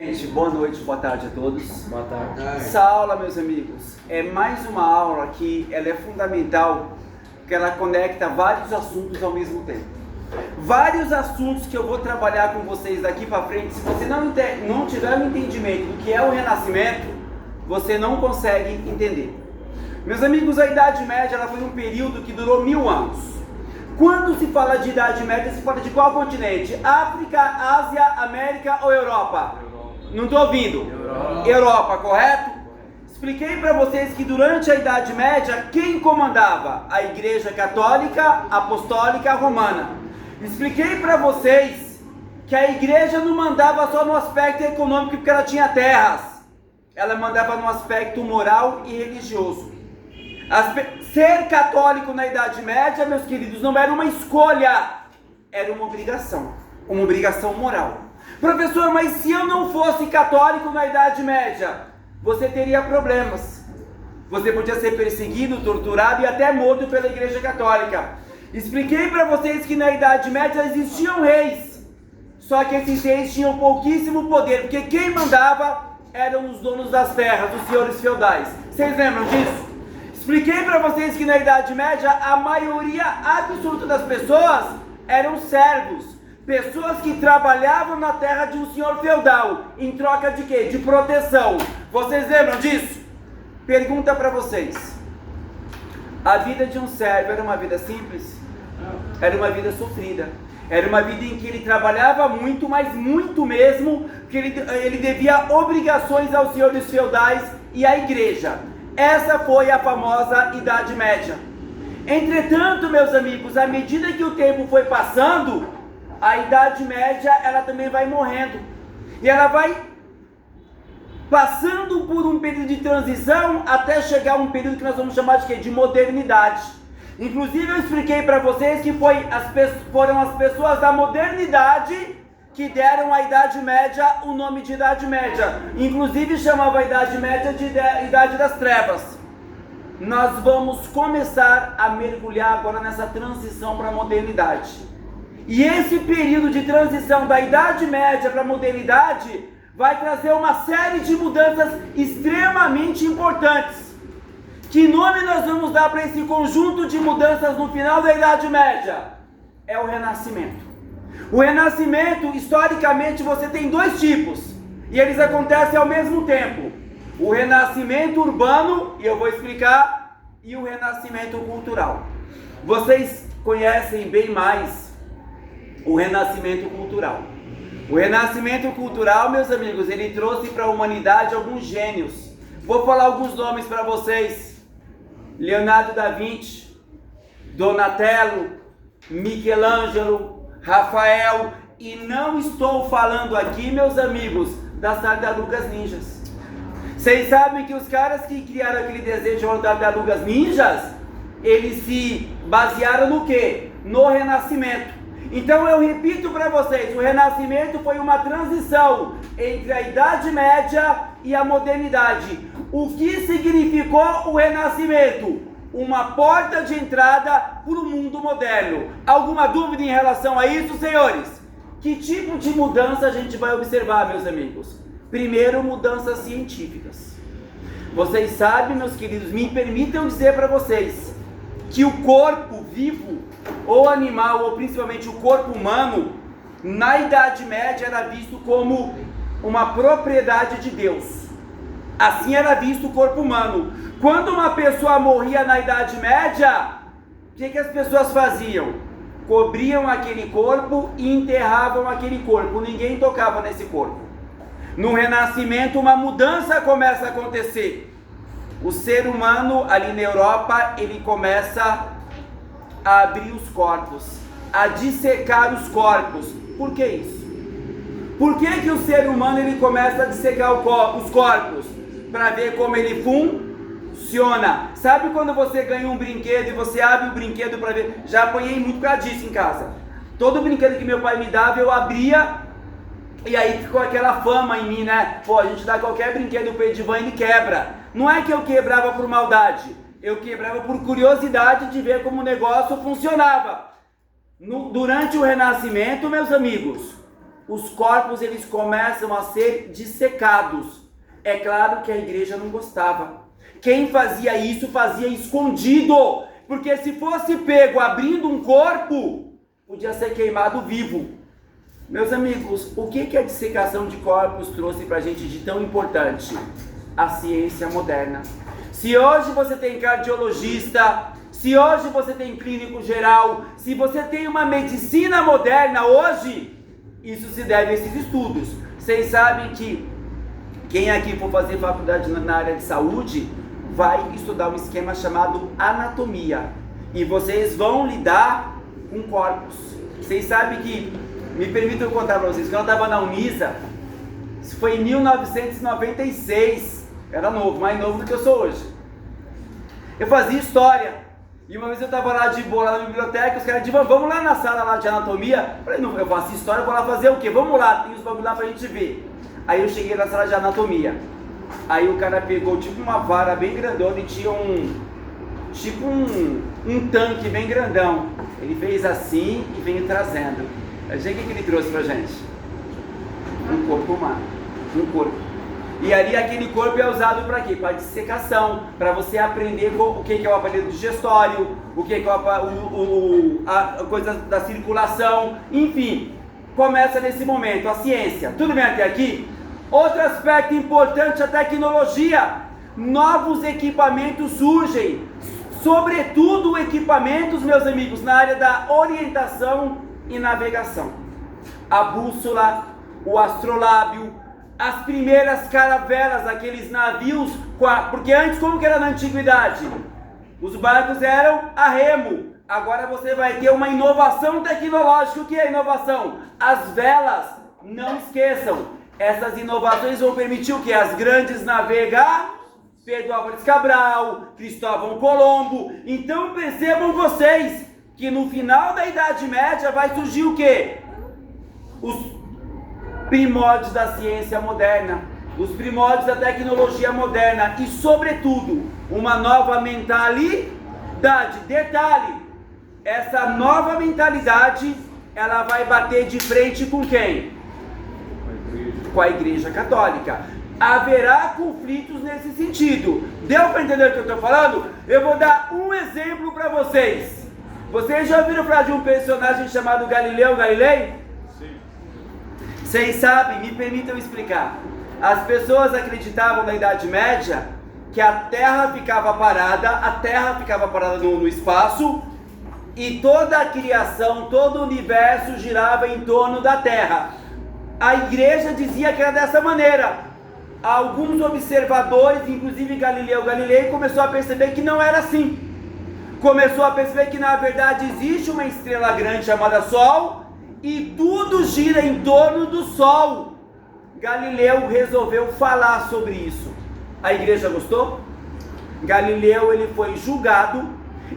Gente, boa noite, boa tarde a todos. Boa tarde. Essa aula, meus amigos, é mais uma aula que ela é fundamental, porque ela conecta vários assuntos ao mesmo tempo. Vários assuntos que eu vou trabalhar com vocês daqui para frente. Se você não tiver um entendimento do que é o Renascimento, você não consegue entender. Meus amigos, a Idade Média ela foi um período que durou 1000 anos. Quando se fala de Idade Média, se fala de qual continente? África, Ásia, América ou Europa? Não estou ouvindo. Europa, correto? Expliquei para vocês que durante a Idade Média, quem comandava? A Igreja Católica, Apostólica, Romana. Expliquei para vocês que a Igreja não mandava só no aspecto econômico, porque ela tinha terras. Ela mandava no aspecto moral e religioso. Ser católico na Idade Média, meus queridos, não era uma escolha, era uma obrigação moral. Professor, mas se eu não fosse católico na Idade Média, você teria problemas. Você podia ser perseguido, torturado e até morto pela Igreja Católica. Expliquei para vocês que na Idade Média existiam reis, só que esses reis tinham pouquíssimo poder, porque quem mandava eram os donos das terras, os senhores feudais. Vocês lembram disso? Expliquei para vocês que na Idade Média a maioria absoluta das pessoas eram servos, pessoas que trabalhavam na terra de um senhor feudal, em troca de quê? De proteção. Vocês lembram disso? Pergunta para vocês: a vida de um servo era uma vida simples? Era uma vida sofrida. Era uma vida em que ele trabalhava muito, mas muito mesmo, porque ele devia obrigações aos senhores feudais e à igreja. Essa foi a famosa Idade Média. Entretanto, meus amigos, à medida que o tempo foi passando, a Idade Média ela também vai morrendo. E ela vai passando por um período de transição até chegar a um período que nós vamos chamar de quê? De modernidade. Inclusive eu expliquei para vocês que foram as pessoas da modernidade que deram à Idade Média o nome de Idade Média. Inclusive chamava a Idade Média de Idade das Trevas. Nós vamos começar a mergulhar agora nessa transição para a modernidade. E esse período de transição da Idade Média para a modernidade vai trazer uma série de mudanças extremamente importantes. Que nome nós vamos dar para esse conjunto de mudanças no final da Idade Média? É o Renascimento. O Renascimento, historicamente, você tem dois tipos, e eles acontecem ao mesmo tempo. O Renascimento urbano, e eu vou explicar, e o Renascimento cultural. Vocês conhecem bem mais o Renascimento cultural. O Renascimento cultural, meus amigos, ele trouxe para a humanidade alguns gênios. Vou falar alguns nomes para vocês: Leonardo da Vinci, Donatello, Michelangelo, Rafael, e não estou falando aqui, meus amigos, das tartarugas ninjas. Vocês sabem que os caras que criaram aquele desenho de tartarugas ninjas, eles se basearam no quê? No Renascimento. Então eu repito para vocês, o Renascimento foi uma transição entre a Idade Média e a modernidade. O que significou o Renascimento? Uma porta de entrada para o mundo moderno. Alguma dúvida em relação a isso, senhores? Que tipo de mudança a gente vai observar, meus amigos? Primeiro, mudanças científicas. Vocês sabem, meus queridos, me permitam dizer para vocês que o corpo vivo, ou animal, ou principalmente o corpo humano, na Idade Média era visto como uma propriedade de Deus. Assim era visto o corpo humano. Quando uma pessoa morria na Idade Média, o que as pessoas faziam? Cobriam aquele corpo e enterravam aquele corpo. Ninguém tocava nesse corpo. No Renascimento, uma mudança começa a acontecer. O ser humano, ali na Europa, ele começa a abrir os corpos, a dissecar os corpos. Por que isso? Por que o ser humano ele começa a dissecar os corpos? Para ver como ele funciona. Sabe quando você ganha um brinquedo e você abre o brinquedo para ver? Já apanhei muito por causa disso em casa. Todo brinquedo que meu pai me dava, eu abria e aí ficou aquela fama em mim, né? Pô, a gente dá qualquer brinquedo pro Edivan e ele quebra. Não é que eu quebrava por maldade, eu quebrava por curiosidade de ver como o negócio funcionava. Durante o Renascimento, meus amigos, os corpos eles começam a ser dissecados. É claro que a igreja não gostava. Quem fazia isso fazia escondido, porque se fosse pego abrindo um corpo, podia ser queimado vivo. Meus amigos, o que a dissecação de corpos trouxe para a gente de tão importante? A ciência moderna. Se hoje você tem cardiologista, se hoje você tem clínico geral, se você tem uma medicina moderna hoje, isso se deve a esses estudos. Vocês sabem que quem aqui for fazer faculdade na área de saúde vai estudar um esquema chamado anatomia. E vocês vão lidar com corpos. Vocês sabem que, me permitam contar para vocês, quando eu estava na Unisa, isso foi em 1996, era novo, mais novo do que eu sou hoje. Eu fazia história, e uma vez eu estava lá de boa, lá na biblioteca, os caras diziam, vamos lá na sala lá de anatomia. Eu falei, não, eu faço história, vou lá fazer o quê? Vamos lá, tem os bagulho lá pra gente ver. Aí eu cheguei na sala de anatomia, aí o cara pegou tipo uma vara bem grandona e tinha um tanque bem grandão. Ele fez assim e veio trazendo. O que ele trouxe pra gente? Um corpo humano, um corpo. E ali aquele corpo é usado para quê? Para dissecação, para você aprender o que é o aparelho digestório, o que é a coisa da circulação, enfim. Começa nesse momento a ciência. Tudo bem até aqui? Outro aspecto importante, a tecnologia. Novos equipamentos surgem, sobretudo equipamentos, meus amigos, na área da orientação e navegação. A bússola, o astrolábio, as primeiras caravelas, aqueles navios, porque antes como que era na antiguidade? Os barcos eram a remo. Agora você vai ter uma inovação tecnológica. O que é inovação? As velas. Não esqueçam, essas inovações vão permitir o que? As grandes navegar, Pedro Álvares Cabral, Cristóvão Colombo. Então percebam vocês que no final da Idade Média vai surgir o que? Os primórdios da ciência moderna, os primórdios da tecnologia moderna e, sobretudo, uma nova mentalidade. Detalhe, essa nova mentalidade, ela vai bater de frente com quem? Com a Igreja Católica. Haverá conflitos nesse sentido. Deu para entender o que eu estou falando? Eu vou dar um exemplo para vocês. Vocês já ouviram falar de um personagem chamado Galileu Galilei? Vocês sabem, me permitam explicar. As pessoas acreditavam na Idade Média que a Terra ficava parada no espaço e toda a criação, todo o universo girava em torno da Terra. A igreja dizia que era dessa maneira. Alguns observadores, inclusive Galileu Galilei, começou a perceber que não era assim. Começou a perceber que na verdade existe uma estrela grande chamada Sol e tudo gira em torno do Sol. Galileu resolveu falar sobre isso. A igreja gostou? Galileu ele foi julgado,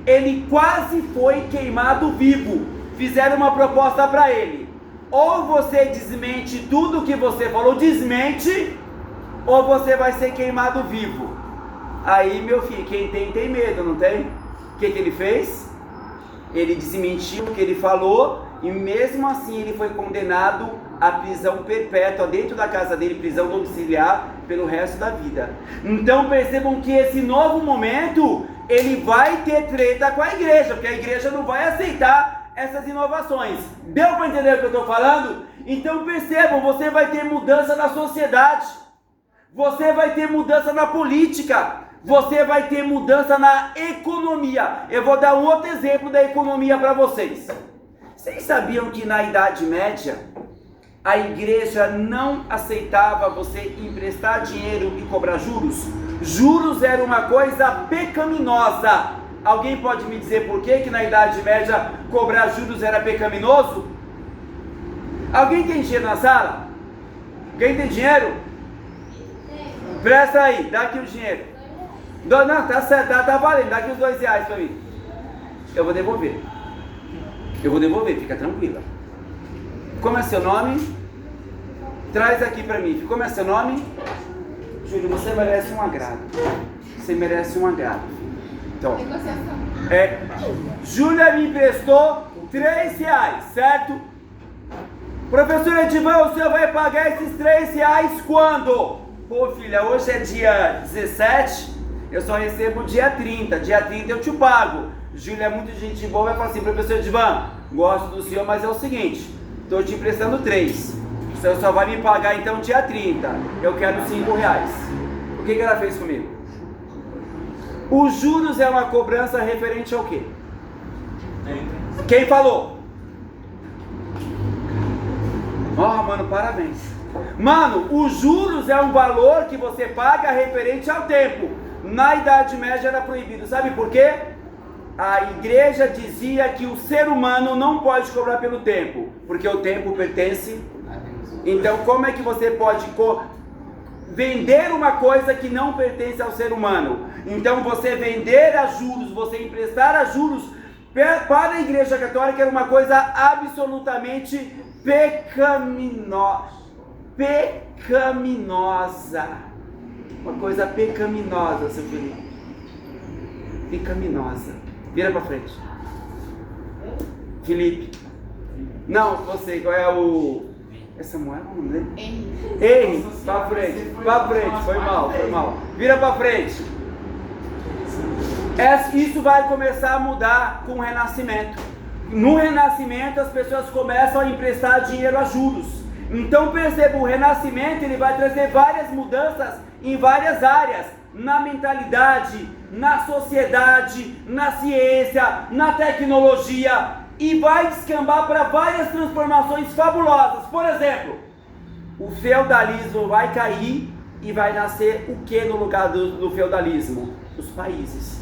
ele quase foi queimado vivo. Fizeram uma proposta para ele: ou você desmente tudo o que você falou, desmente, ou você vai ser queimado vivo. Aí, meu filho, quem tem medo, não tem? O que ele fez? Ele desmentiu o que ele falou e mesmo assim ele foi condenado à prisão perpétua dentro da casa dele, prisão domiciliar, pelo resto da vida. Então percebam que esse novo momento, ele vai ter treta com a igreja, porque a igreja não vai aceitar essas inovações. Deu para entender o que eu estou falando? Então percebam, você vai ter mudança na sociedade, você vai ter mudança na política, você vai ter mudança na economia. Eu vou dar um outro exemplo da economia para vocês. Vocês sabiam que na Idade Média a igreja não aceitava você emprestar dinheiro e cobrar juros? Juros era uma coisa pecaminosa. Alguém pode me dizer por que na Idade Média cobrar juros era pecaminoso? Alguém tem dinheiro na sala? Alguém tem dinheiro? Presta aí, dá aqui o dinheiro. Não, tá certo, tá valendo, dá aqui os R$2 pra mim. Eu vou devolver, fica tranquila. Como é seu nome? Traz aqui pra mim. Como é seu nome? Júlio, você merece um agrado. Você merece um agrado. Então, Júlia me emprestou R$3, certo? Professor Edivan, o senhor vai pagar esses R$3 quando? Pô, filha, hoje é dia 17, eu só recebo dia 30. Dia 30 eu te pago. Júlia é muito gente boa, vai falar assim: professor Edivan, gosto do senhor, mas é o seguinte, estou te emprestando 3. O senhor só vai me pagar então dia 30. Eu quero R$5. O que ela fez comigo? Os juros é uma cobrança referente ao quê? Quem falou? Mano, parabéns. Mano, os juros é um valor que você paga referente ao tempo. Na Idade Média era proibido. Sabe por quê? A igreja dizia que o ser humano não pode cobrar pelo tempo, porque o tempo pertence. Então como é que você pode vender uma coisa que não pertence ao ser humano? Então você vender a juros, você emprestar a juros para a igreja católica era uma coisa absolutamente pecaminosa. Uma coisa pecaminosa, seu Felipe. Pecaminosa. Vira pra frente. Felipe. Não, você, qual é o... É Samuel o nome dele? Henry. Pra frente, foi mal. Vira pra frente. Isso vai começar a mudar com o Renascimento. No Renascimento as pessoas começam a emprestar dinheiro a juros. Então perceba, o Renascimento ele vai trazer várias mudanças em várias áreas. Na mentalidade, na sociedade, na ciência, na tecnologia. E vai descambar para várias transformações fabulosas. Por exemplo, o feudalismo vai cair e vai nascer o que no lugar do feudalismo? Os países.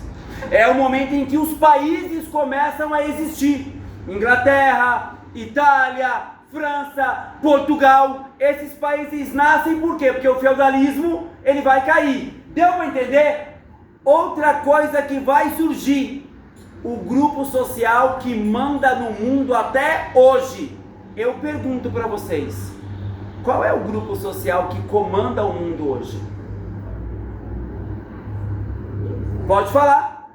É o momento em que os países começam a existir. Inglaterra, Itália, França, Portugal. Esses países nascem por quê? Porque o feudalismo ele vai cair. Deu para entender? Outra coisa que vai surgir, o grupo social que manda no mundo até hoje. Eu pergunto para vocês, qual é o grupo social que comanda o mundo hoje? Pode falar.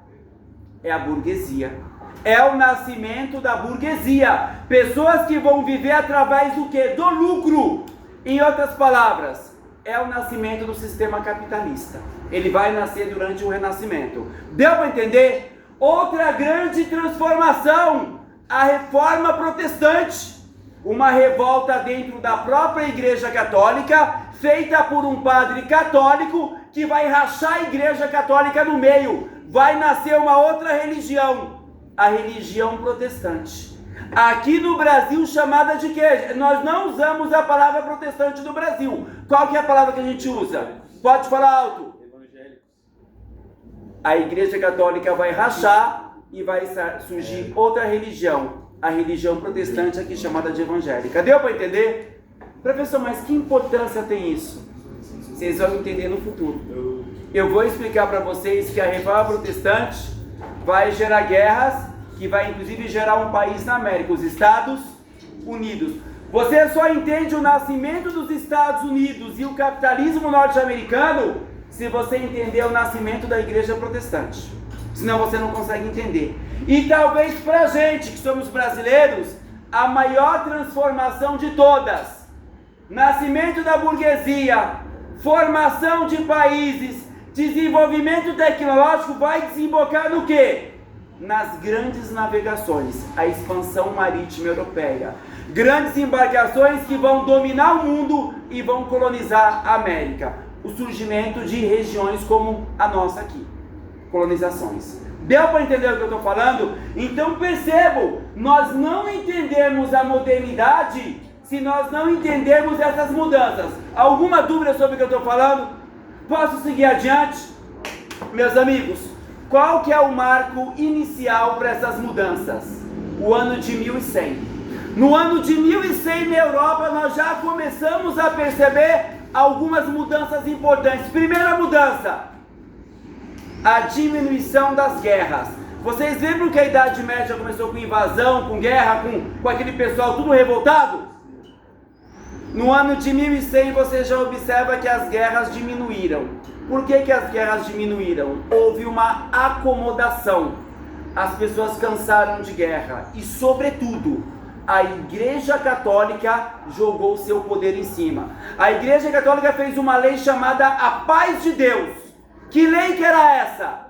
É a burguesia. É o nascimento da burguesia. Pessoas que vão viver através do quê? Do lucro. Em outras palavras, é o nascimento do sistema capitalista. Ele vai nascer durante o Renascimento. Deu para entender? Outra grande transformação, a Reforma Protestante. Uma revolta dentro da própria Igreja Católica, feita por um padre católico, que vai rachar a Igreja Católica no meio. Vai nascer uma outra religião, a religião protestante. Aqui no Brasil, chamada de quê? Nós não usamos a palavra protestante no Brasil. Qual que é a palavra que a gente usa? Pode falar alto. Evangélicos. A Igreja Católica vai rachar e vai surgir outra religião. A religião protestante aqui chamada de evangélica. Deu para entender? Professor, mas que importância tem isso? Vocês vão entender no futuro. Eu vou explicar para vocês que a Reforma Protestante vai gerar guerras, que vai inclusive gerar um país na América, os Estados Unidos. Você só entende o nascimento dos Estados Unidos e o capitalismo norte-americano se você entender o nascimento da Igreja Protestante. Senão você não consegue entender. E talvez para a gente que somos brasileiros, a maior transformação de todas. Nascimento da burguesia, formação de países, desenvolvimento tecnológico vai desembocar no quê? Nas grandes navegações, a expansão marítima europeia. Grandes embarcações que vão dominar o mundo e vão colonizar a América. O surgimento de regiões como a nossa aqui. Colonizações. Deu para entender o que eu estou falando? Então percebam, nós não entendemos a modernidade se nós não entendermos essas mudanças. Alguma dúvida sobre o que eu estou falando? Posso seguir adiante? Meus amigos, qual que é o marco inicial para essas mudanças? O ano de 1100. No ano de 1100 na Europa nós já começamos a perceber algumas mudanças importantes. Primeira mudança, a diminuição das guerras. Vocês lembram que a Idade Média começou com invasão, com guerra, com aquele pessoal tudo revoltado? No ano de 1100 você já observa que as guerras diminuíram. Por que as guerras diminuíram? Houve uma acomodação. As pessoas cansaram de guerra e, sobretudo, a Igreja Católica jogou seu poder em cima. A Igreja Católica fez uma lei chamada a Paz de Deus. Que lei que era essa?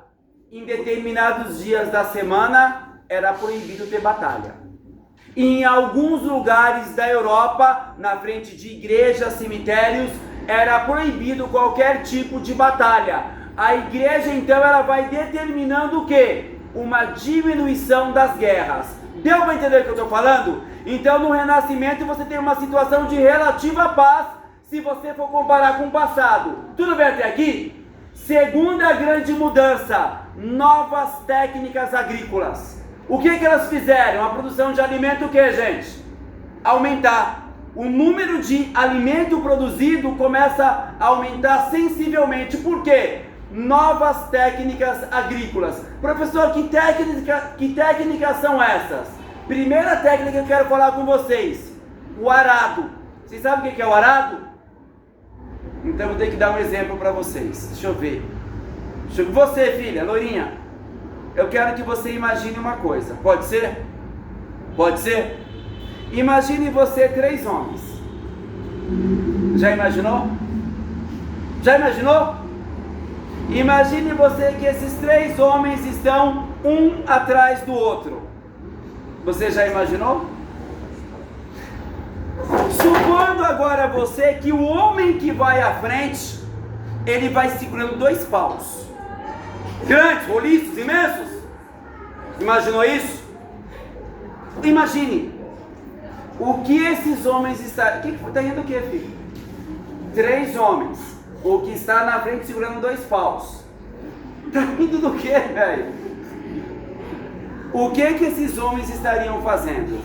Em determinados dias da semana era proibido ter batalha. Em alguns lugares da Europa, na frente de igrejas, cemitérios, era proibido qualquer tipo de batalha. A igreja então ela vai determinando o quê? Uma diminuição das guerras. Deu para entender o que eu estou falando? Então no Renascimento você tem uma situação de relativa paz, se você for comparar com o passado. Tudo bem até aqui? Segunda grande mudança, novas técnicas agrícolas. O que elas fizeram? A produção de alimento o que, gente? Aumentar. O número de alimento produzido começa a aumentar sensivelmente. Por quê? Novas técnicas agrícolas. Professor, que técnicas são essas? Primeira técnica que eu quero falar com vocês, o arado. Vocês sabem o que é o arado? Então eu vou ter que dar um exemplo para vocês. Deixa eu ver. Você, filha, loirinha, eu quero que você imagine uma coisa. Pode ser? Pode ser? Imagine você 3 homens. Já imaginou? Já imaginou? Imagine você que esses 3 homens estão um atrás do outro. Você já imaginou? Supondo agora você que o homem que vai à frente, ele vai segurando 2 paus. Grandes, roliços, imensos. Imaginou isso? Imagine o que esses homens estão... Está indo o que, filho? 3 homens. O que está na frente segurando 2 paus. Está indo do que, velho? O que esses homens estariam fazendo?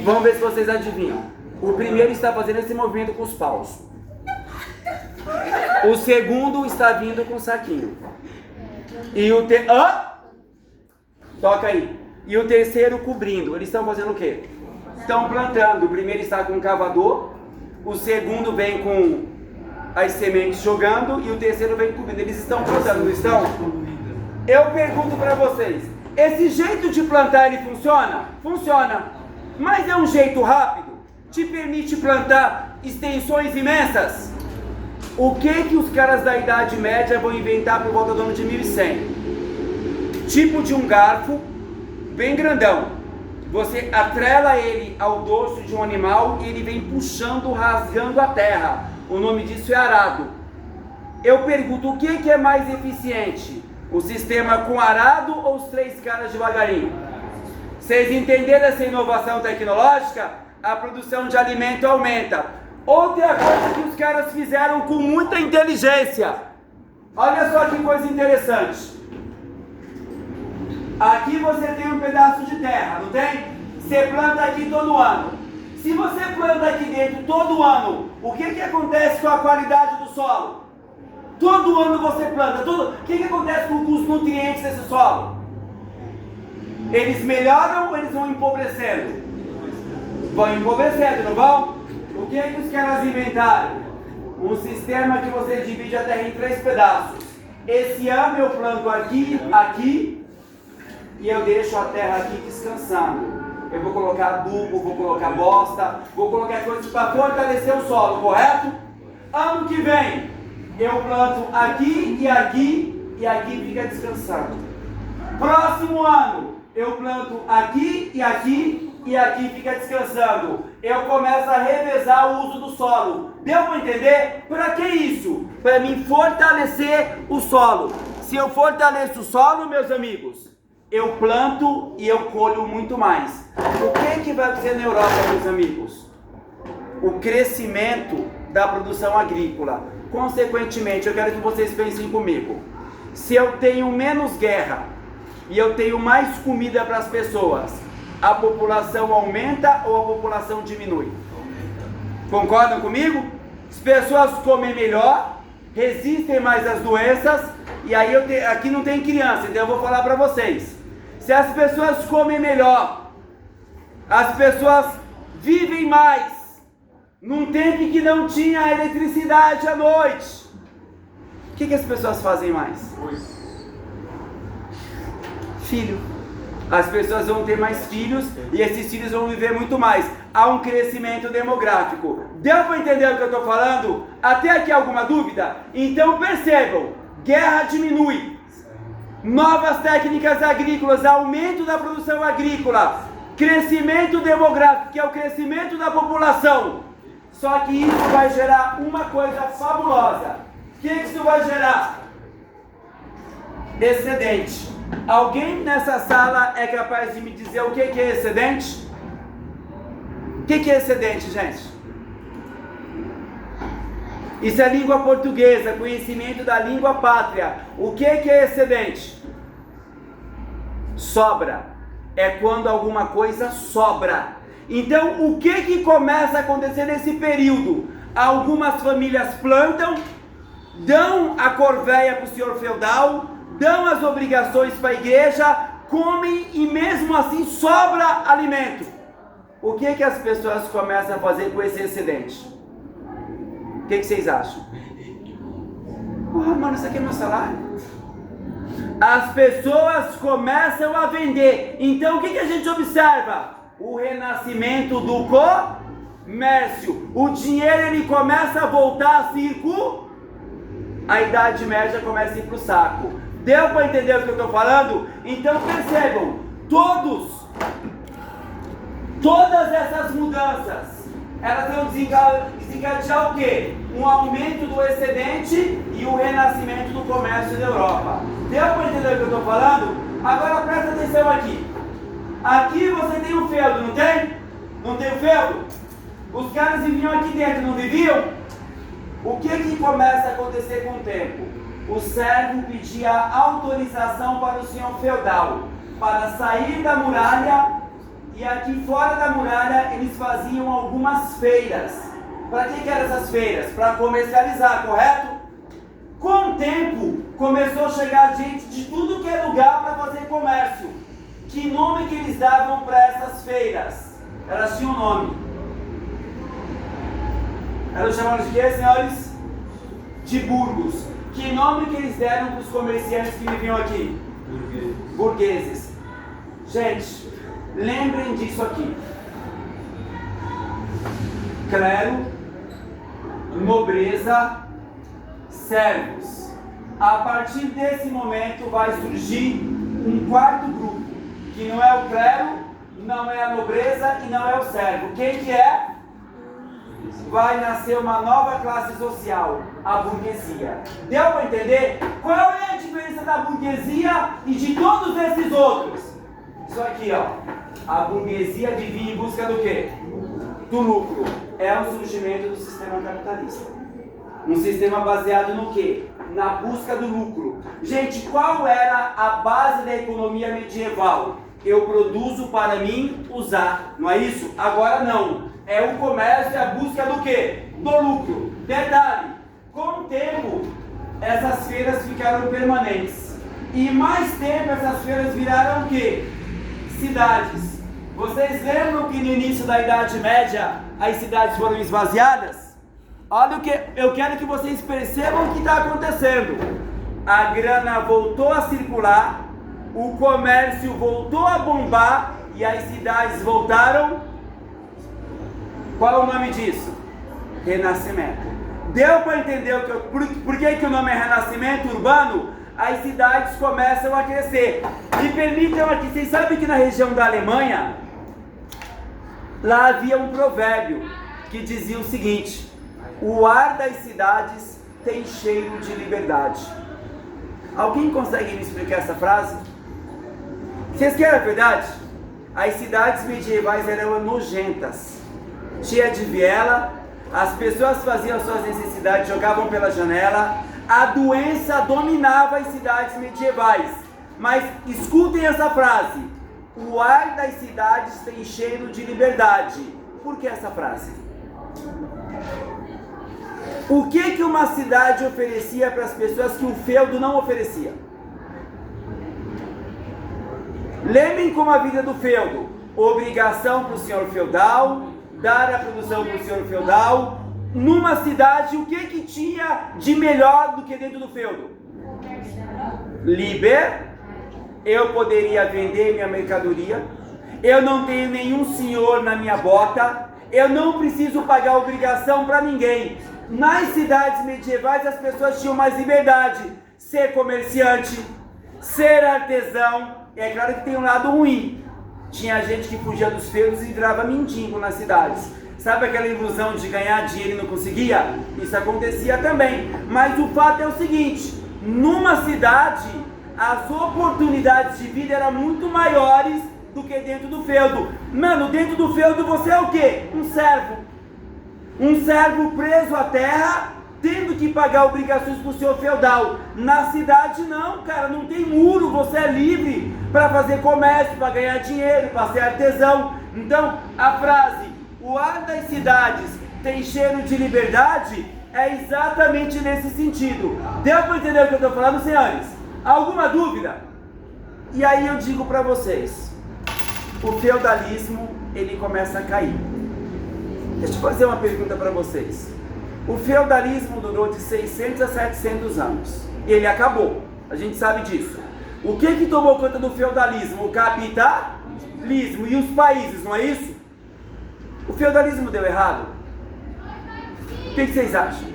Vamos ver se vocês adivinham. O primeiro está fazendo esse movimento com os paus. O segundo está vindo com o saquinho. E o toca aí. E o terceiro cobrindo. Eles estão fazendo o quê? Estão plantando. O primeiro está com o cavador. O segundo vem com as sementes jogando. E o terceiro vem cobrindo. Eles estão plantando, não estão? Eu pergunto para vocês. Esse jeito de plantar, ele funciona? Funciona. Mas é um jeito rápido? Te permite plantar extensões imensas? O que os caras da Idade Média vão inventar por volta do ano de 1100? Tipo de um garfo bem grandão. Você atrela ele ao dorso de um animal e ele vem puxando, rasgando a terra. O nome disso é arado. Eu pergunto, o que é mais eficiente? O sistema com arado ou os 3 caras devagarinho? Vocês entenderam essa inovação tecnológica? A produção de alimento aumenta. Outra coisa que os caras fizeram com muita inteligência. Olha só que coisa interessante. Aqui você tem um pedaço de terra, não tem? Você planta aqui todo ano. Se você planta aqui dentro todo ano, o que acontece com a qualidade do solo? Todo ano você planta. O que acontece com os nutrientes desse solo? Eles melhoram ou eles vão empobrecendo? Vão empobrecendo, não vão? O que os caras inventaram? Um sistema que você divide a terra em 3 pedaços. Esse ano eu planto aqui, aqui, e eu deixo a terra aqui descansando. Eu vou colocar adubo, vou colocar bosta, vou colocar coisas para fortalecer o solo, correto? Ano que vem, eu planto aqui, e aqui fica descansando. Próximo ano, eu planto aqui, e aqui fica descansando. Eu começo a revezar o uso do solo. Deu para entender? Para que isso? Para mim fortalecer o solo. Se eu fortaleço o solo, meus amigos, eu planto e eu colho muito mais. O que vai acontecer na Europa, meus amigos? O crescimento da produção agrícola. Consequentemente, eu quero que vocês pensem comigo. Se eu tenho menos guerra e eu tenho mais comida para as pessoas, a população aumenta ou a população diminui? Concordam comigo? As pessoas comem melhor, resistem mais às doenças, e aí aqui não tem criança, então eu vou falar para vocês. Se as pessoas comem melhor, as pessoas vivem mais, num tempo em que não tinha eletricidade à noite, o que as pessoas fazem mais? Filho. As pessoas vão ter mais filhos e esses filhos vão viver muito mais. Há um crescimento demográfico. Deu para entender o que eu estou falando? Até aqui alguma dúvida? Então percebam, guerra diminui, novas técnicas agrícolas, aumento da produção agrícola, crescimento demográfico, que é o crescimento da população. Só que isso vai gerar uma coisa fabulosa. O que isso vai gerar? Excedente. Alguém nessa sala é capaz de me dizer o que é excedente? O que é excedente, gente? Isso é língua portuguesa, conhecimento da língua pátria. O que é excedente? Sobra. É quando alguma coisa sobra. Então, o que começa a acontecer nesse período? Algumas famílias plantam, dão a corvéia para o senhor feudal, dão as obrigações para a igreja, comem e mesmo assim sobra alimento. O que as pessoas começam a fazer com esse excedente? O que vocês acham? Mano, isso aqui é meu salário. As pessoas começam a vender. Então o que a gente observa? O renascimento do comércio. O dinheiro ele começa a voltar a circular. A Idade Média começa a ir para o saco. Deu para entender o que eu estou falando? Então percebam, todas essas mudanças, elas vão desencadear o quê? Um aumento do excedente e o renascimento do comércio da Europa. Deu para entender o que eu estou falando? Agora presta atenção aqui. Aqui você tem o feudo, não tem? Não tem o feudo? Os caras viviam aqui dentro, não viviam? O que começa a acontecer com o tempo? O servo pedia autorização para o senhor feudal para sair da muralha, e aqui fora da muralha eles faziam algumas feiras. Para que eram essas feiras? Para comercializar, correto? Com o tempo começou a chegar gente de tudo que é lugar para fazer comércio. Que nome que eles davam para essas feiras? Elas tinham nome. Elas chamavam de quê, senhores? De burgos. Que nome que eles deram para os comerciantes que viviam aqui? Burgueses. Gente, lembrem disso aqui. Clero, nobreza, servos. A partir desse momento vai surgir um quarto grupo, que não é o clero, não é a nobreza e não é o servo. Quem que é? Vai nascer uma nova classe social, a burguesia. Deu para entender? Qual é a diferença da burguesia e de todos esses outros? Isso aqui, ó. A burguesia vivia em busca do quê? Do lucro. É o surgimento do sistema capitalista. Um sistema baseado no quê? Na busca do lucro. Gente, qual era a base da economia medieval? Eu produzo para mim usar, não é isso? Agora não. É o comércio e a busca do quê? Do lucro. Detalhe, com o tempo, essas feiras ficaram permanentes. E mais tempo, essas feiras viraram o quê? Cidades. Vocês lembram que no início da Idade Média, as cidades foram esvaziadas? Olha o que eu quero que vocês percebam o que está acontecendo. A grana voltou a circular, o comércio voltou a bombar e as cidades voltaram. Qual é o nome disso? Renascimento. Deu para entender por que o nome é renascimento urbano? As cidades começam a crescer. Me permitam aqui, vocês sabem que na região da Alemanha, lá havia um provérbio que dizia o seguinte: o ar das cidades tem cheiro de liberdade. Alguém consegue me explicar essa frase? Vocês querem a verdade? As cidades medievais eram nojentas, cheia de viela, as pessoas faziam suas necessidades, jogavam pela janela, a doença dominava as cidades medievais. Mas escutem essa frase: o ar das cidades tem cheiro de liberdade. Por que essa frase? O que uma cidade oferecia para as pessoas que o feudo não oferecia? Lembrem como a vida do feudo: obrigação para o senhor feudal, dar a produção para o senhor feudal. Numa cidade, o que tinha de melhor do que dentro do feudo? eu poderia vender minha mercadoria, eu não tenho nenhum senhor na minha bota, eu não preciso pagar obrigação para ninguém. Nas cidades medievais as pessoas tinham mais liberdade, ser comerciante, ser artesão. É claro que tem um lado ruim, tinha gente que fugia dos feudos e virava mendigo nas cidades. Sabe aquela ilusão de ganhar dinheiro e não conseguia? Isso acontecia também. Mas o fato é o seguinte, numa cidade, as oportunidades de vida eram muito maiores do que dentro do feudo. Mano, dentro do feudo você é o quê? Um servo. Um servo preso à terra, tendo que pagar obrigações para o seu feudal. Na cidade não, cara, não tem muro, você é livre para fazer comércio, para ganhar dinheiro, para ser artesão. Então, a frase, o ar das cidades tem cheiro de liberdade, é exatamente nesse sentido. Deu para entender o que eu estou falando, senhores? Alguma dúvida? E aí eu digo para vocês, o feudalismo, ele começa a cair. Deixa eu fazer uma pergunta para vocês. O feudalismo durou de 600 a 700 anos. Ele acabou, a gente sabe disso. O que tomou conta do feudalismo? O capitalismo e os países, não é isso? O feudalismo deu errado? O que vocês acham?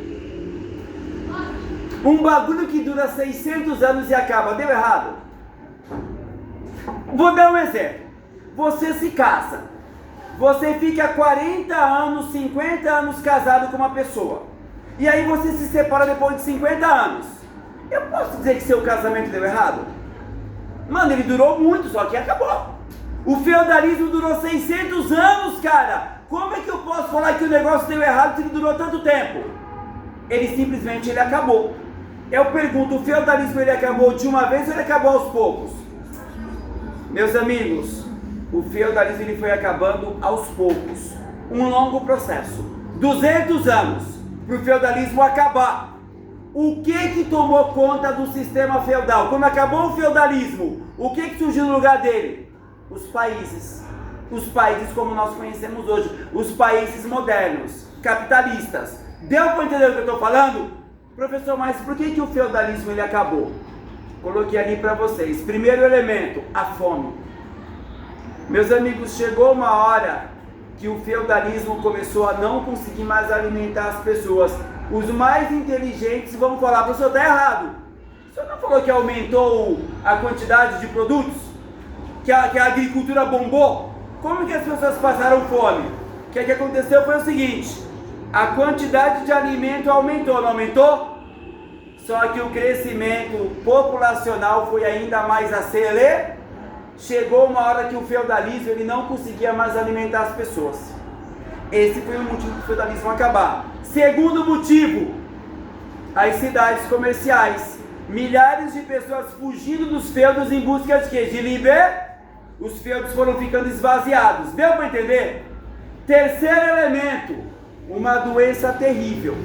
Um bagulho que dura 600 anos e acaba, deu errado? Vou dar um exemplo. Você se casa. Você fica 40 anos, 50 anos casado com uma pessoa. E aí você se separa depois de 50 anos. Eu posso dizer que seu casamento deu errado? Mano, ele durou muito, só que acabou. O feudalismo durou 600 anos, cara. Como é que eu posso falar que o negócio deu errado se ele durou tanto tempo? Ele simplesmente acabou. Eu pergunto, o feudalismo ele acabou de uma vez ou ele acabou aos poucos? Meus amigos, o feudalismo ele foi acabando aos poucos. Um longo processo. 200 anos para o feudalismo acabar. O que tomou conta do sistema feudal? Quando acabou o feudalismo, o que surgiu no lugar dele? Os países. Os países como nós conhecemos hoje. Os países modernos, capitalistas. Deu para entender o que eu estou falando? Professor, mas por que o feudalismo ele acabou? Coloquei ali para vocês. Primeiro elemento, a fome. Meus amigos, chegou uma hora que o feudalismo começou a não conseguir mais alimentar as pessoas. Os mais inteligentes vão falar, professor, está errado. O senhor não falou que aumentou a quantidade de produtos? Que a agricultura bombou? Como que as pessoas passaram fome? O que aconteceu foi o seguinte, a quantidade de alimento aumentou, não aumentou? Só que o crescimento populacional foi ainda mais acelerado. Chegou uma hora que o feudalismo ele não conseguia mais alimentar as pessoas. Esse foi o motivo do feudalismo acabar. Segundo motivo, as cidades comerciais. Milhares de pessoas fugindo dos feudos em busca de quê? De liberdade. Os feudos foram ficando esvaziados. Deu para entender? Terceiro elemento, uma doença terrível.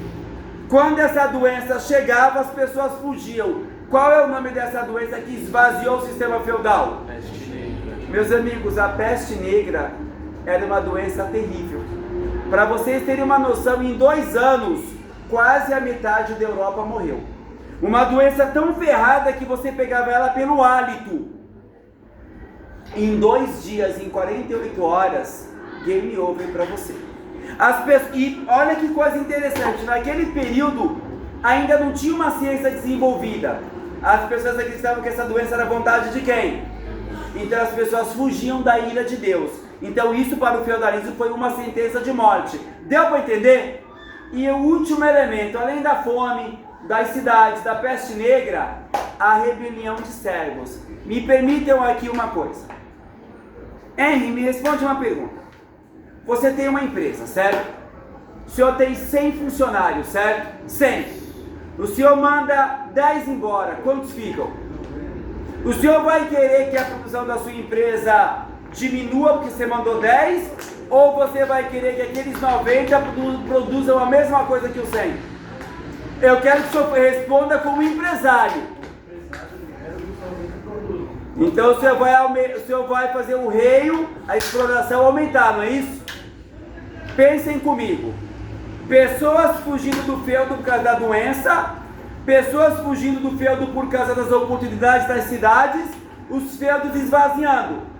Quando essa doença chegava, as pessoas fugiam. Qual é o nome dessa doença que esvaziou o sistema feudal? Peste negra. Meus amigos, a peste negra era uma doença terrível. Para vocês terem uma noção, em 2 anos, quase a metade da Europa morreu. Uma doença tão ferrada que você pegava ela pelo hálito. Em 2 dias, em 48 horas, game over para você. E olha que coisa interessante, naquele período ainda não tinha uma ciência desenvolvida. As pessoas acreditavam que essa doença era vontade de quem? Então as pessoas fugiam da ira de Deus. Então isso para o feudalismo foi uma sentença de morte. Deu para entender? E o último elemento, além da fome, das cidades, da peste negra, a rebelião de servos. Me permitam aqui uma coisa. Henry, me responde uma pergunta. Você tem uma empresa, certo? O senhor tem 100 funcionários, certo? 100. O senhor manda 10 embora, quantos ficam? O senhor vai querer que a produção da sua empresa diminua porque você mandou 10? Ou você vai querer que aqueles 90 produzam a mesma coisa que os 100? Eu quero que o senhor responda como empresário. Então o senhor vai fazer o reio, a exploração aumentar, não é isso? Pensem comigo. Pessoas fugindo do feudo por causa da doença, pessoas fugindo do feudo por causa das oportunidades das cidades, os feudos esvaziando.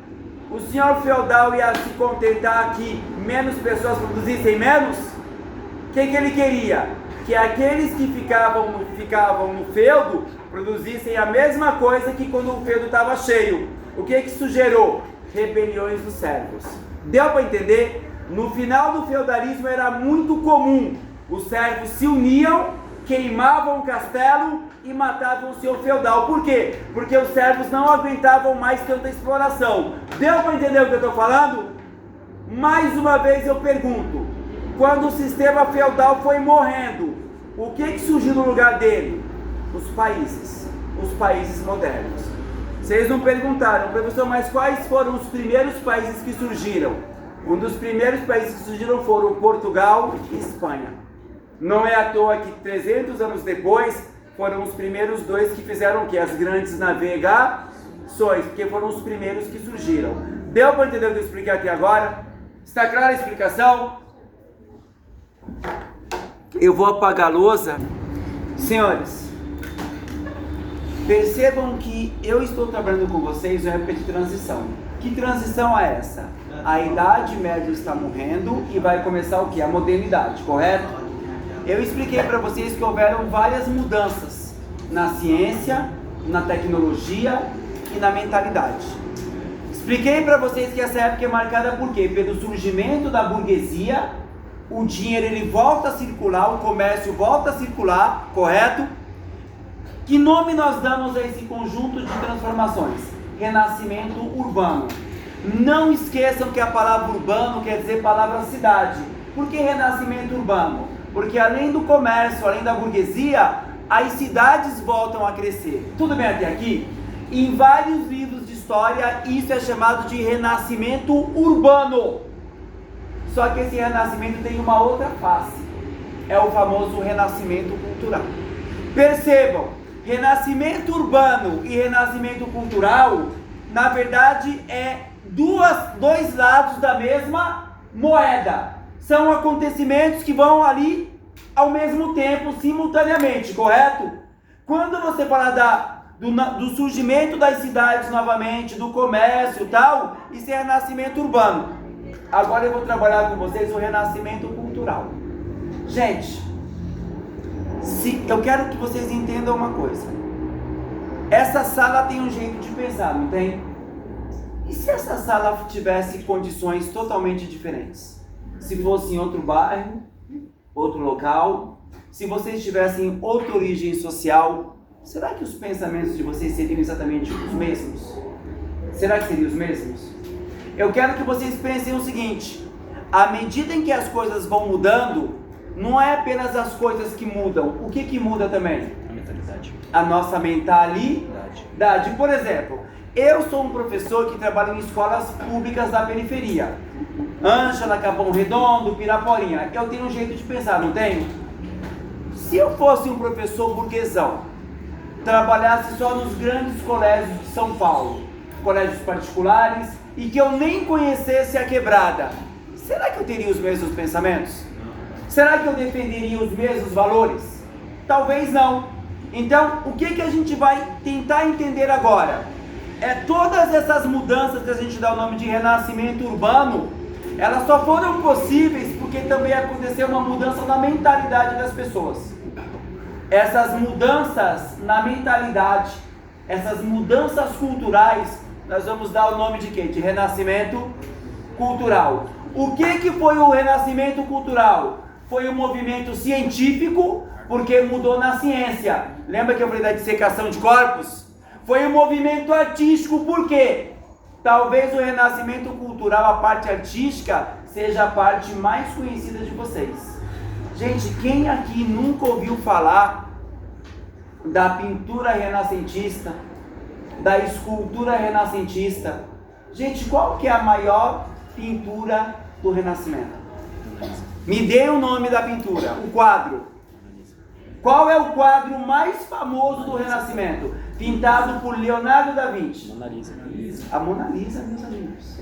O senhor feudal ia se contentar que menos pessoas produzissem menos? O que ele queria? Que aqueles que ficavam no feudo produzissem a mesma coisa que quando o feudo estava cheio. O que isso gerou? Rebeliões dos servos. Deu para entender? No final do feudalismo era muito comum. Os servos se uniam, queimavam o castelo e matavam o senhor feudal. Por quê? Porque os servos não aguentavam mais tanta exploração. Deu para entender o que eu estou falando? Mais uma vez eu pergunto, quando o sistema feudal foi morrendo, o que surgiu no lugar dele? Os países modernos. Vocês não perguntaram, professor, mas quais foram os primeiros países que surgiram? Um dos primeiros países que surgiram foram Portugal e Espanha. Não é à toa que 300 anos depois foram os primeiros dois que fizeram o quê? As grandes navegações, porque foram os primeiros que surgiram. Deu para entender o que eu expliquei aqui agora? Está clara a explicação? Eu vou apagar a lousa. Senhores, percebam que eu estou trabalhando com vocês em época de transição. Que transição é essa? A Idade Média está morrendo e vai começar o quê? A modernidade, correto? Eu expliquei para vocês que houveram várias mudanças na ciência, na tecnologia e na mentalidade. Expliquei para vocês que essa época é marcada por quê? Pelo surgimento da burguesia, o dinheiro ele volta a circular, o comércio volta a circular, correto? Que nome nós damos a esse conjunto de transformações? Renascimento urbano. Não esqueçam que a palavra urbano quer dizer palavra cidade. Por que renascimento urbano? Porque além do comércio, além da burguesia, as cidades voltam a crescer. Tudo bem até aqui? Em vários livros de história, isso é chamado de renascimento urbano. Só que esse renascimento tem uma outra face. É o famoso renascimento cultural. Percebam, renascimento urbano e renascimento cultural, na verdade, é dois lados da mesma moeda. São acontecimentos que vão ali ao mesmo tempo, simultaneamente, correto? Quando você fala do surgimento das cidades novamente, do comércio e tal, isso é renascimento urbano. Agora eu vou trabalhar com vocês o renascimento cultural. Gente, eu quero que vocês entendam uma coisa. Essa sala tem um jeito de pensar, não tem? E se essa sala tivesse condições totalmente diferentes? Se fosse em outro bairro, outro local, se vocês tivessem outra origem social, será que os pensamentos de vocês seriam exatamente os mesmos? Será que seriam os mesmos? Eu quero que vocês pensem o seguinte: à medida em que as coisas vão mudando, não é apenas as coisas que mudam. O que muda também? A mentalidade. A nossa mentalidade. Por exemplo, eu sou um professor que trabalha em escolas públicas da periferia. Ângela, Capão Redondo, Piraporinha. Eu tenho um jeito de pensar, não tenho? Se eu fosse um professor burguesão, trabalhasse só nos grandes colégios de São Paulo, colégios particulares, e que eu nem conhecesse a quebrada, será que eu teria os mesmos pensamentos? Será que eu defenderia os mesmos valores? Talvez não. Então, o que a gente vai tentar entender agora? É todas essas mudanças que a gente dá o nome de renascimento urbano, elas só foram possíveis porque também aconteceu uma mudança na mentalidade das pessoas. Essas mudanças na mentalidade, essas mudanças culturais, nós vamos dar o nome de quê? De renascimento cultural. O que foi o renascimento cultural? Foi um movimento científico, porque mudou na ciência. Lembra que eu falei da dissecação de corpos? Foi um movimento artístico, por quê? Talvez o renascimento cultural, a parte artística, seja a parte mais conhecida de vocês. Gente, quem aqui nunca ouviu falar da pintura renascentista, da escultura renascentista? Gente, qual que é a maior pintura do Renascimento? Me dê o nome da pintura, o quadro. Qual é o quadro mais famoso do Renascimento? Pintado por Leonardo da Vinci. Mona Lisa. A Mona Lisa, meus amigos.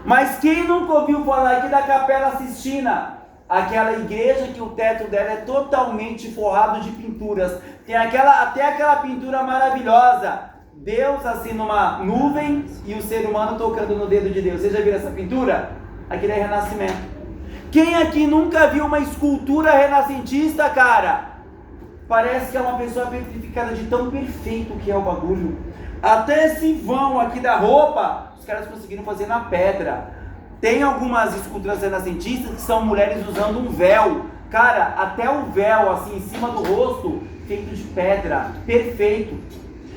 Mas quem nunca ouviu falar aqui da Capela Sistina? Aquela igreja que o teto dela é totalmente forrado de pinturas. Tem até aquela pintura maravilhosa Deus assim numa nuvem e o ser humano tocando no dedo de Deus. Vocês já viram essa pintura? Aquilo é renascimento. Quem aqui nunca viu uma escultura renascentista, cara? Parece que é uma pessoa petrificada de tão perfeito que é o bagulho. Até esse vão aqui da roupa, os caras conseguiram fazer na pedra. Tem algumas esculturas renascentistas que são mulheres usando um véu. Cara, até o véu assim em cima do rosto, feito de pedra, perfeito.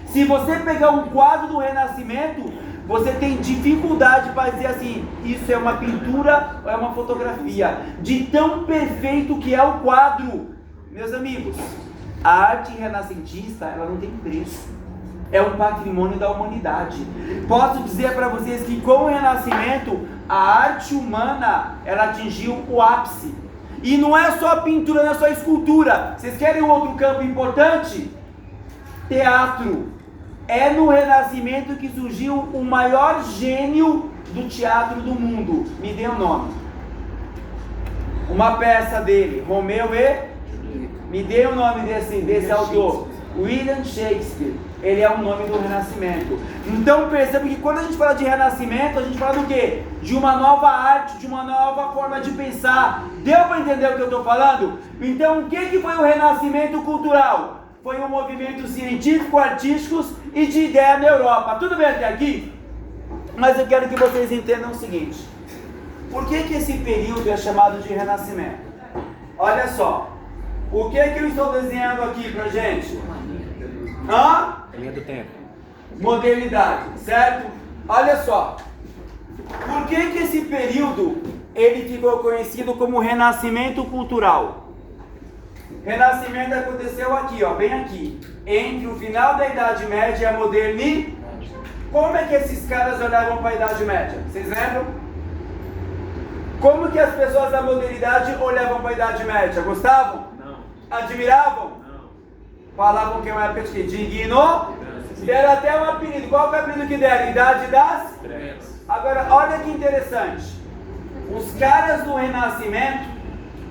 Se você pegar um quadro do Renascimento, você tem dificuldade para dizer assim, isso é uma pintura ou é uma fotografia, de tão perfeito que é o quadro. Meus amigos, a arte renascentista, ela não tem preço, é um patrimônio da humanidade. Posso dizer para vocês que com o Renascimento, a arte humana, ela atingiu o ápice. E não é só pintura, não é só escultura. Vocês querem um outro campo importante? Teatro. É no Renascimento que surgiu o maior gênio do teatro do mundo. Me dê um nome. Uma peça dele, Romeu e... Me dê o nome desse autor. William Shakespeare. Ele é o nome do Renascimento. Então perceba que quando a gente fala de Renascimento, a gente fala do quê? De uma nova arte, de uma nova forma de pensar. Deu para entender o que eu estou falando? Então o que foi o Renascimento cultural? Foi um movimento científico, artístico e de ideia na Europa. Tudo bem até aqui? Mas eu quero que vocês entendam o seguinte. Por que esse período é chamado de Renascimento? Olha só. O que eu estou desenhando aqui pra gente? Linha do tempo. Modernidade, certo? Olha só. Por que esse período ele ficou conhecido como Renascimento cultural? Renascimento aconteceu aqui, ó, bem aqui, entre o final da Idade Média e a modernidade. Como é que esses caras olhavam para a Idade Média? Vocês lembram? Como que as pessoas da modernidade olhavam para a Idade Média? Gostavam? Não. Admiravam? Não. Falavam que é uma época de digno? Deram até um apelido. Qual que é o apelido que deram? Idade das Trevas. Agora, olha que interessante. Os caras do Renascimento,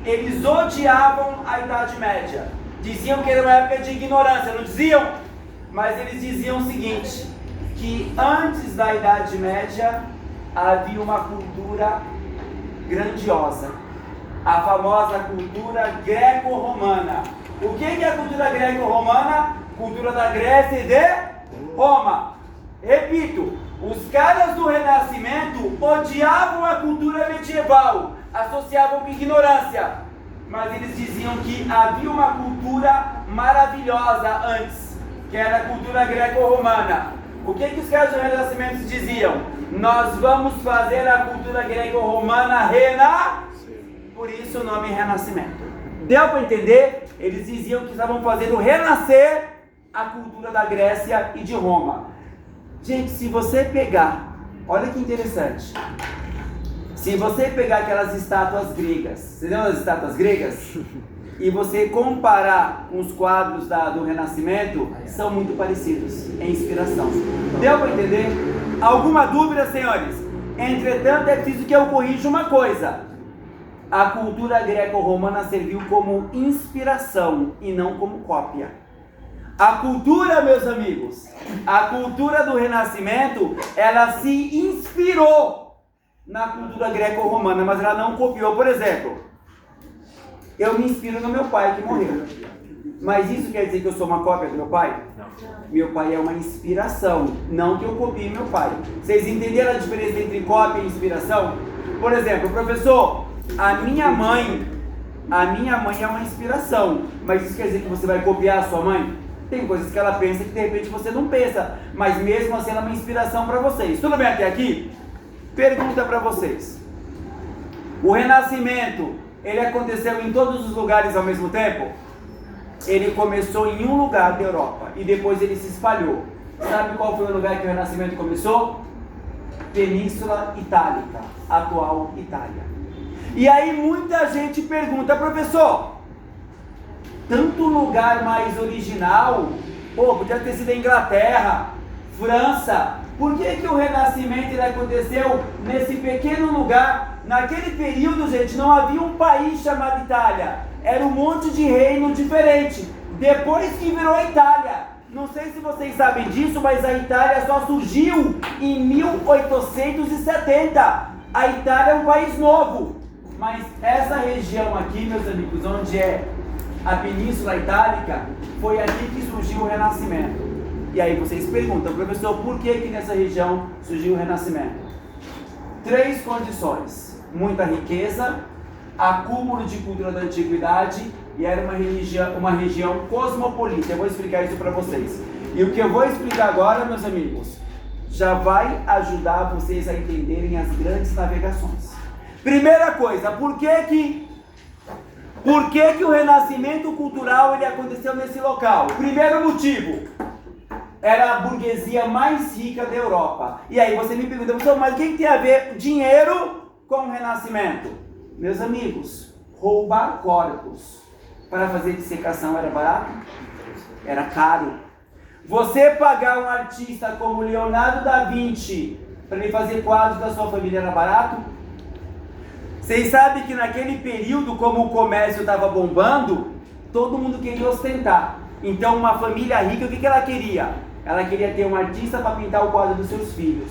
eles odiavam a Idade Média. Diziam que era uma época de ignorância, não diziam? Mas eles diziam o seguinte, que antes da Idade Média havia uma cultura grandiosa. A famosa cultura greco-romana. O que é a cultura greco-romana? Cultura da Grécia e de Roma. Repito, os caras do Renascimento odiavam a cultura medieval, associavam com ignorância, mas eles diziam que havia uma cultura maravilhosa antes, que era a cultura greco-romana. O que os caras do Renascimento diziam? Nós vamos fazer a cultura greco-romana renascer. Por isso o nome Renascimento. Deu para entender? Eles diziam que estavam fazendo renascer a cultura da Grécia e de Roma. Gente, se você pegar, olha que interessante. Se você pegar aquelas estátuas gregas, você lembra das estátuas gregas? E você comparar com os quadros do Renascimento, são muito parecidos, em inspiração. Deu para entender? Alguma dúvida, senhores? Entretanto, é preciso que eu corrija uma coisa. A cultura greco-romana serviu como inspiração e não como cópia. A cultura, meus amigos, a cultura do Renascimento, ela se inspirou na cultura greco-romana, mas ela não copiou. Por exemplo, eu me inspiro no meu pai que morreu. Mas isso quer dizer que eu sou uma cópia do meu pai? Não. Meu pai é uma inspiração, não que eu copie meu pai. Vocês entenderam a diferença entre cópia e inspiração? Por exemplo, professor, a minha mãe é uma inspiração, mas isso quer dizer que você vai copiar a sua mãe? Tem coisas que ela pensa que de repente você não pensa, mas mesmo assim ela é uma inspiração para vocês. Tudo bem até aqui? Pergunta para vocês. O Renascimento, ele aconteceu em todos os lugares ao mesmo tempo? Ele começou em um lugar da Europa e depois ele se espalhou. Sabe qual foi o lugar que o Renascimento começou? Península Itálica, atual Itália. E aí muita gente pergunta, professor, tanto lugar mais original, podia ter sido a Inglaterra, França, por que o Renascimento ele aconteceu nesse pequeno lugar? Naquele período, gente, não havia um país chamado Itália, era um monte de reino diferente, depois que virou a Itália. Não sei se vocês sabem disso, mas a Itália só surgiu em 1870. A Itália é um país novo. Mas essa região aqui, meus amigos, onde é a Península Itálica, foi aqui que surgiu o Renascimento. E aí vocês perguntam, professor, por que nessa região surgiu o Renascimento? 3 condições: muita riqueza, acúmulo de cultura da antiguidade, e era uma região cosmopolita. Eu vou explicar isso para vocês. E o que eu vou explicar agora, meus amigos, já vai ajudar vocês a entenderem as grandes navegações. Primeira coisa, por que o renascimento cultural ele aconteceu nesse local? Primeiro motivo, era a burguesia mais rica da Europa. E aí você me pergunta, mas o que tem a ver dinheiro com o renascimento? Meus amigos, roubar corpos para fazer dissecação era barato? Era caro. Você pagar um artista como Leonardo da Vinci para ele fazer quadros da sua família era barato? Vocês sabem que naquele período, como o comércio estava bombando, todo mundo queria ostentar. Então uma família rica, o que ela queria? Ela queria ter um artista para pintar o quadro dos seus filhos.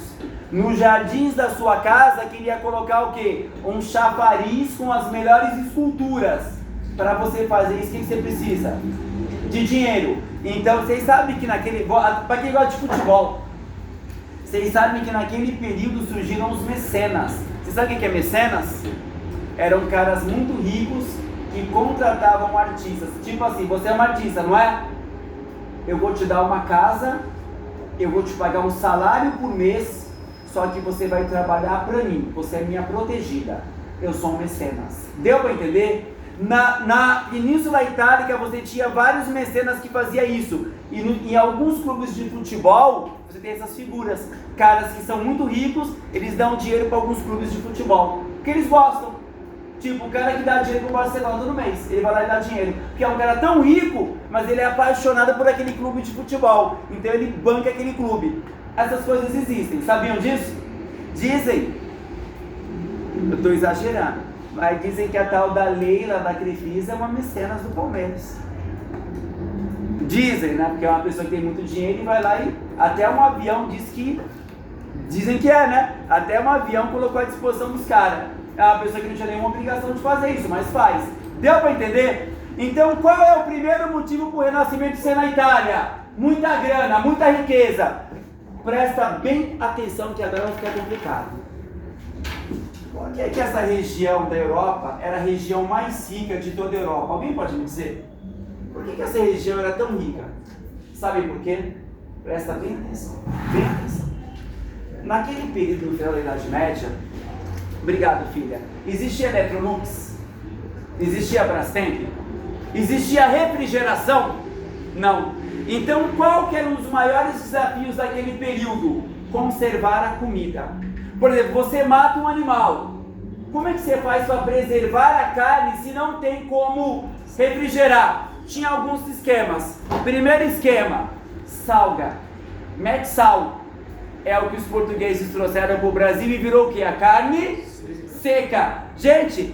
Nos jardins da sua casa, queria colocar o quê? Um chafariz com as melhores esculturas. Para você fazer isso, o que você precisa? De dinheiro. Então vocês sabem que naquele... Para quem gosta de futebol, vocês sabem que naquele período surgiram os mecenas. Vocês sabem o que é mecenas? Eram caras muito ricos que contratavam artistas. Tipo assim, você é um artista, não é? Eu vou te dar uma casa, eu vou te pagar um salário por mês, só que você vai trabalhar para mim. Você é minha protegida. Eu sou um mecenas. Deu para entender? Na Península Itálica você tinha vários mecenas que faziam isso. E em alguns clubes de futebol, você tem essas figuras. Caras que são muito ricos, eles dão dinheiro para alguns clubes de futebol. Porque eles gostam. Tipo, o cara que dá dinheiro pro Barcelona todo mês, ele vai lá e dá dinheiro. Porque é um cara tão rico, mas ele é apaixonado por aquele clube de futebol. Então ele banca aquele clube. Essas coisas existem. Sabiam disso? Dizem. Eu estou exagerando. Mas dizem que a tal da Leila da Crefisa é uma mecenas do Palmeiras. Dizem, né? Porque é uma pessoa que tem muito dinheiro e vai lá e... Até um avião diz que... Dizem que é, né? Até um avião colocou à disposição dos caras. É uma pessoa que não tinha nenhuma obrigação de fazer isso, mas faz. Deu para entender? Então, qual é o primeiro motivo para o renascimento ser na Itália? Muita grana, muita riqueza. Presta bem atenção que agora vai ficar complicado. Por que essa região da Europa era a região mais rica de toda a Europa? Alguém pode me dizer? Por que essa região era tão rica? Sabe por quê? Presta bem atenção. Bem atenção. Naquele período no final da Idade Média, obrigado, filha. Existia Electrolux? Existia Brastemp? Existia refrigeração? Não. Então, qual que era um dos maiores desafios daquele período? Conservar a comida. Por exemplo, você mata um animal. Como é que você faz para preservar a carne se não tem como refrigerar? Tinha alguns esquemas. Primeiro esquema, salga. Mete sal. É o que os portugueses trouxeram para o Brasil e virou o quê? A carne seca. Gente,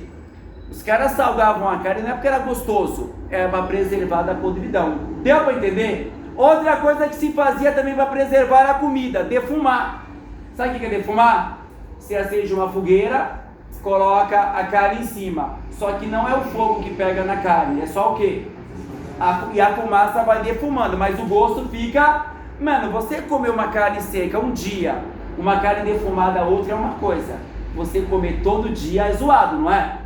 os caras salgavam a carne não é porque era gostoso, era para preservar da podridão. Deu para entender? Outra coisa que se fazia também para preservar a comida, defumar. Sabe o que é defumar? Você acende uma fogueira, coloca a carne em cima. Só que não é o fogo que pega na carne, é só o quê? E a fumaça vai defumando, mas o gosto fica... Mano, você comer uma carne seca um dia, uma carne defumada outra é uma coisa. Você comer todo dia é zoado, não é?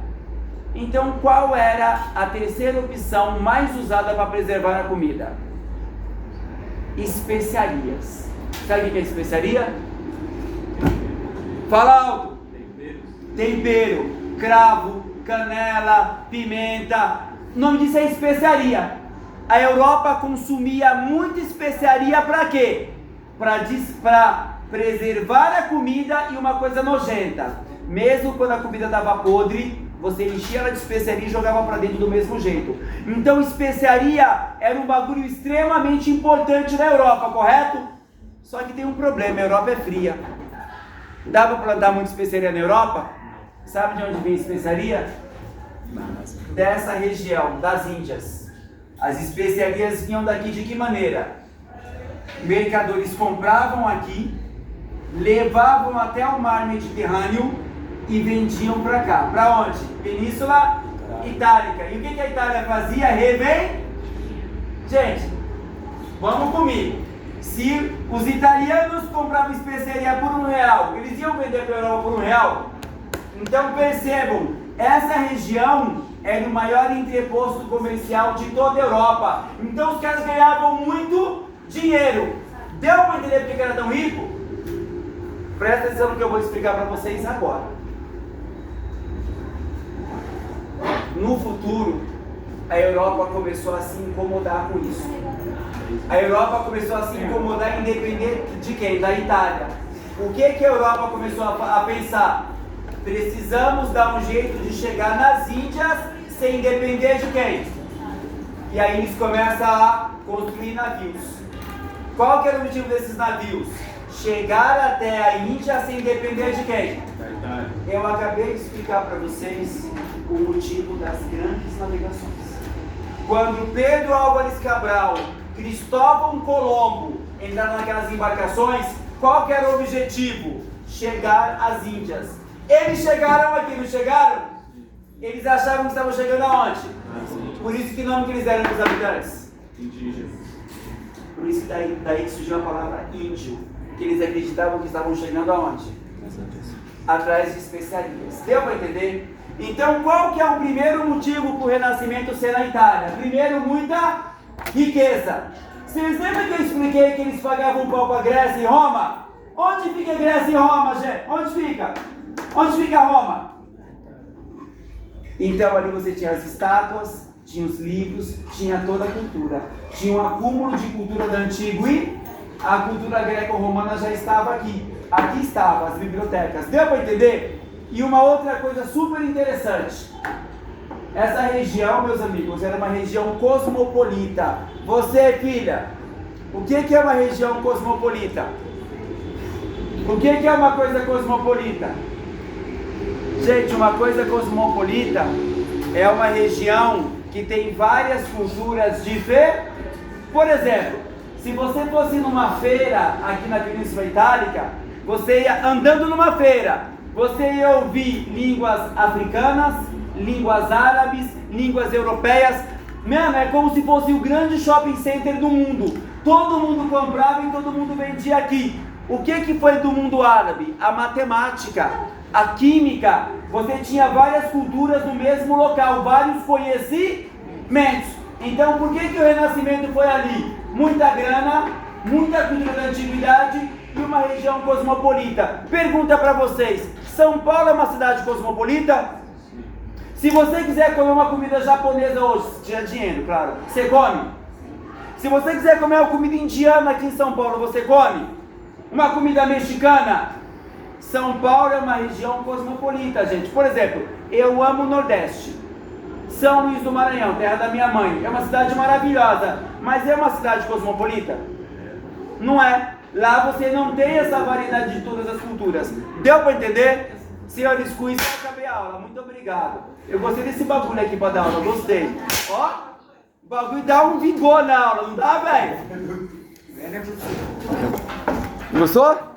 Então, qual era a terceira opção mais usada para preservar a comida? Especiarias. Sabe o que é especiaria? Fala alto. Tempero, cravo, canela, pimenta. O nome disso é especiaria. A Europa consumia muita especiaria para quê? Para preservar a comida e uma coisa nojenta. Mesmo quando a comida estava podre, você enchia ela de especiaria e jogava para dentro do mesmo jeito. Então especiaria era um bagulho extremamente importante na Europa, correto? Só que tem um problema, a Europa é fria. Dá para plantar muita especiaria na Europa? Sabe de onde vem a especiaria? Dessa região, das Índias. As especiarias vinham daqui de que maneira? mercadores compravam aqui, levavam até o mar Mediterrâneo e vendiam para cá. Para onde? Península Itálica. E o que a Itália fazia? Gente, vamos comigo. Se os italianos compravam especiaria por R$1, eles iam vender para a Europa por R$1? Então percebam, essa região era o maior entreposto comercial de toda a Europa. Então os caras ganhavam muito dinheiro. Deu para entender porque era tão rico? Presta atenção no que eu vou explicar para vocês agora. No futuro, a Europa começou a se incomodar com isso. A Europa começou a se incomodar independente de quem? Da Itália. O que a Europa começou a pensar? Precisamos dar um jeito de chegar nas Índias sem depender de quem? E aí eles começam a construir navios. Qual que era o objetivo desses navios? Chegar até a Índia sem depender de quem? Da Itália. Eu acabei de explicar para vocês o motivo das grandes navegações. Quando Pedro Álvares Cabral, Cristóvão Colombo entraram naquelas embarcações, qual que era o objetivo? Chegar às Índias. Eles chegaram aqui, não chegaram? Eles achavam que estavam chegando aonde? Por isso que nome que eles deram para os habitantes? Indígenas. Por isso que daí que surgiu a palavra índio. Que eles acreditavam que estavam chegando aonde? Atrás de especiarias. Deu para entender? Então qual que é o primeiro motivo para o Renascimento ser na Itália? Primeiro, muita riqueza. Vocês lembram que eu expliquei que eles pagavam um pau para Grécia e Roma? Onde fica Grécia e Roma, gente? Onde fica? Onde fica Roma? Então ali você tinha as estátuas, tinha os livros, tinha toda a cultura. Tinha um acúmulo de cultura do antigo e a cultura greco-romana já estava aqui. Aqui estavam as bibliotecas. Deu para entender? E uma outra coisa super interessante. Essa região, meus amigos, era uma região cosmopolita. Você, filha, o que é uma região cosmopolita? O que é uma coisa cosmopolita? Gente, uma coisa cosmopolita é uma região que tem várias culturas diferentes. Por exemplo, se você fosse numa feira aqui na Península Itálica, você ia andando numa feira, você ia ouvir línguas africanas, línguas árabes, línguas europeias. Mano, é como se fosse o grande shopping center do mundo. Todo mundo comprava e todo mundo vendia aqui. O que foi do mundo árabe? A matemática, a química. Você tinha várias culturas no mesmo local, vários conhecimentos. Então por que o Renascimento foi ali? Muita grana, muita cultura da antiguidade e uma região cosmopolita. Pergunta para vocês, São Paulo é uma cidade cosmopolita? Se você quiser comer uma comida japonesa hoje, se tiver dinheiro, claro, você come? Se você quiser comer uma comida indiana aqui em São Paulo, você come? Uma comida mexicana? São Paulo é uma região cosmopolita, gente. Por exemplo, eu amo o Nordeste. São Luís do Maranhão, terra da minha mãe. É uma cidade maravilhosa, mas é uma cidade cosmopolita? Não é. Lá você não tem essa variedade de todas as culturas. Deu para entender? Senhores, com isso eu acabei a aula. Muito obrigado. Eu gostei desse bagulho aqui para dar aula, gostei. Ó, o bagulho dá um vigor na aula, não dá, velho? Gostou?